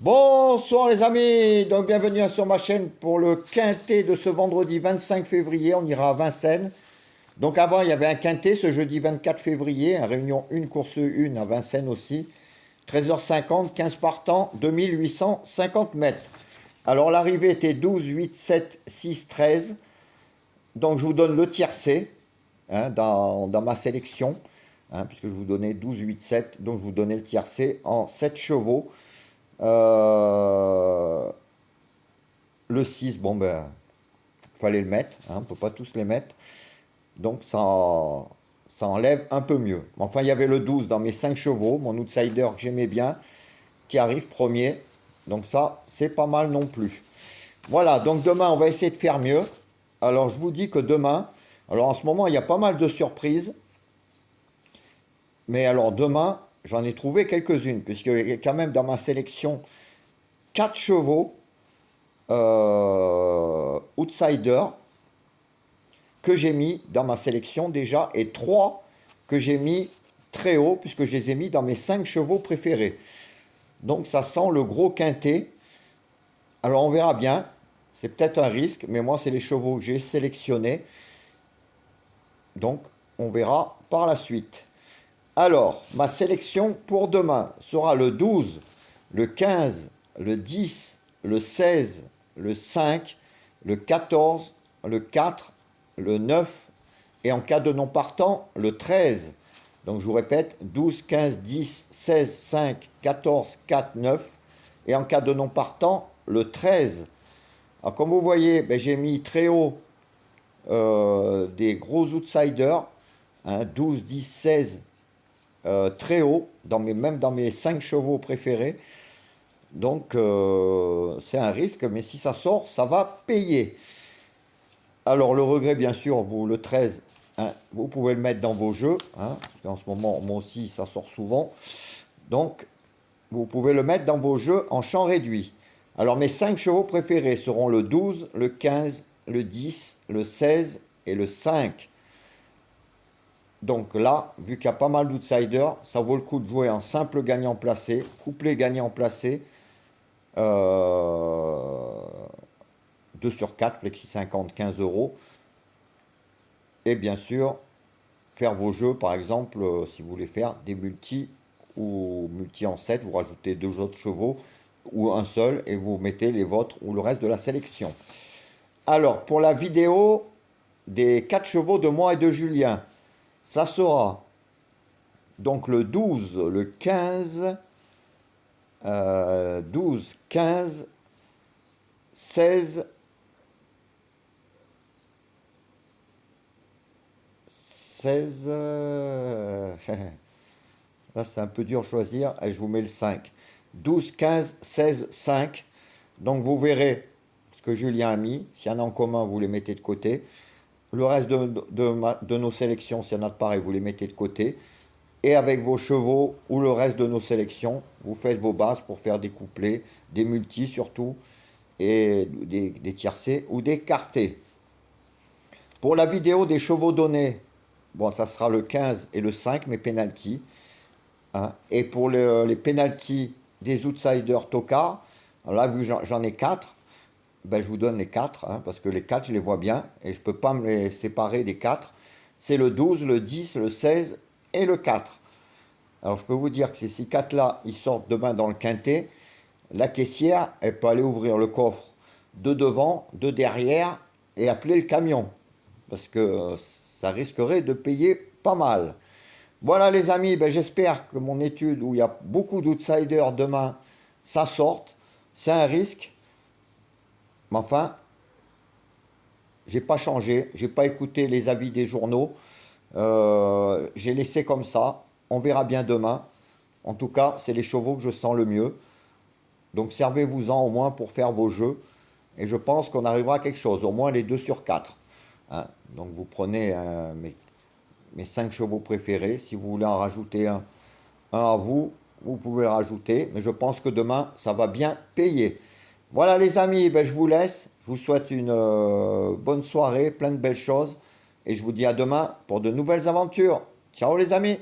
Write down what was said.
Bonsoir les amis, donc bienvenue sur ma chaîne pour le quintet de ce vendredi 25 février, on ira à Vincennes. Donc avant il y avait un quintet ce jeudi 24 février, un réunion 1 course 1 à Vincennes aussi. 13h50, 15 partants, 2850 mètres. Alors l'arrivée était 12, 8, 7, 6, 13. Donc je vous donne le tiercé dans ma sélection, puisque je vous donnais 12, 8, 7. Donc je vous donnais le tiercé en 7 chevaux. Le 6, bon ben, fallait le mettre, on ne peut pas tous les mettre. Donc ça enlève un peu mieux. Enfin, il y avait le 12 dans mes 5 chevaux, mon outsider que j'aimais bien, qui arrive premier. Donc ça, c'est pas mal non plus. Voilà, donc demain, on va essayer de faire mieux. Alors, je vous dis que demain, alors en ce moment, il y a pas mal de surprises. Mais alors demain, j'en ai trouvé quelques-unes, puisqu'il y a quand même dans ma sélection 4 chevaux outsider que j'ai mis dans ma sélection déjà, et 3 que j'ai mis très haut, puisque je les ai mis dans mes 5 chevaux préférés. Donc ça sent le gros quintet. Alors on verra bien, c'est peut-être un risque, mais moi c'est les chevaux que j'ai sélectionnés. Donc on verra par la suite. Alors, ma sélection pour demain sera le 12, le 15, le 10, le 16, le 5, le 14, le 4, le 9 et en cas de non partant, le 13. Donc je vous répète, 12, 15, 10, 16, 5, 14, 4, 9 et en cas de non partant, le 13. Alors comme vous voyez, j'ai mis très haut des gros outsiders, 12, 10, 16, très haut, même dans mes 5 chevaux préférés. Donc c'est un risque, mais si ça sort, ça va payer. Alors le regret, bien sûr, vous le 13, vous pouvez le mettre dans vos jeux, parce qu'en ce moment, moi aussi, ça sort souvent. Donc vous pouvez le mettre dans vos jeux en champ réduit. Alors mes 5 chevaux préférés seront le 12, le 15, le 10, le 16 et le 5. Donc là, vu qu'il y a pas mal d'outsiders, ça vaut le coup de jouer en simple gagnant placé, couplet gagnant placé, 2 sur 4, flexi 50, 15 euros. Et bien sûr, faire vos jeux, par exemple, si vous voulez faire des multis ou multi en 7, vous rajoutez 2 autres chevaux ou un seul et vous mettez les vôtres ou le reste de la sélection. Alors, pour la vidéo des 4 chevaux de moi et de Julien, ça sera donc le 12, le 15, 12, 15, 16, 16, là c'est un peu dur à choisir, et je vous mets le 5. 12, 15, 16, 5. Donc vous verrez ce que Julien a mis. S'il y en a en commun, vous les mettez de côté. Le reste de nos sélections, s'il y en a de pareil, vous les mettez de côté. Et avec vos chevaux ou le reste de nos sélections, vous faites vos bases pour faire des couplets, des multis surtout, et des tiercés ou des quartés. Pour la vidéo des chevaux donnés, bon, ça sera le 15 et le 5, mes penalties. Et pour les penalties des outsiders tocards, là, vu que j'en ai 4, je vous donne les 4, parce que les 4, je les vois bien, et je ne peux pas me les séparer des 4. C'est le 12, le 10, le 16 et le 4. Alors, je peux vous dire que ces 4-là, ils sortent demain dans le quintet. La caissière, elle peut aller ouvrir le coffre de devant, de derrière, et appeler le camion. Parce que ça risquerait de payer pas mal. Voilà les amis, j'espère que mon étude où il y a beaucoup d'outsiders demain, ça sorte. C'est un risque. Mais enfin, j'ai pas changé, j'ai pas écouté les avis des journaux. J'ai laissé comme ça. On verra bien demain. En tout cas, c'est les chevaux que je sens le mieux. Donc servez-vous-en au moins pour faire vos jeux. Et je pense qu'on arrivera à quelque chose, au moins les 2 sur 4. Donc vous prenez mes 5 chevaux préférés. Si vous voulez en rajouter un à vous, vous pouvez le rajouter. Mais je pense que demain, ça va bien payer. Voilà les amis, je vous laisse. Je vous souhaite une bonne soirée, plein de belles choses. Et je vous dis à demain pour de nouvelles aventures. Ciao les amis!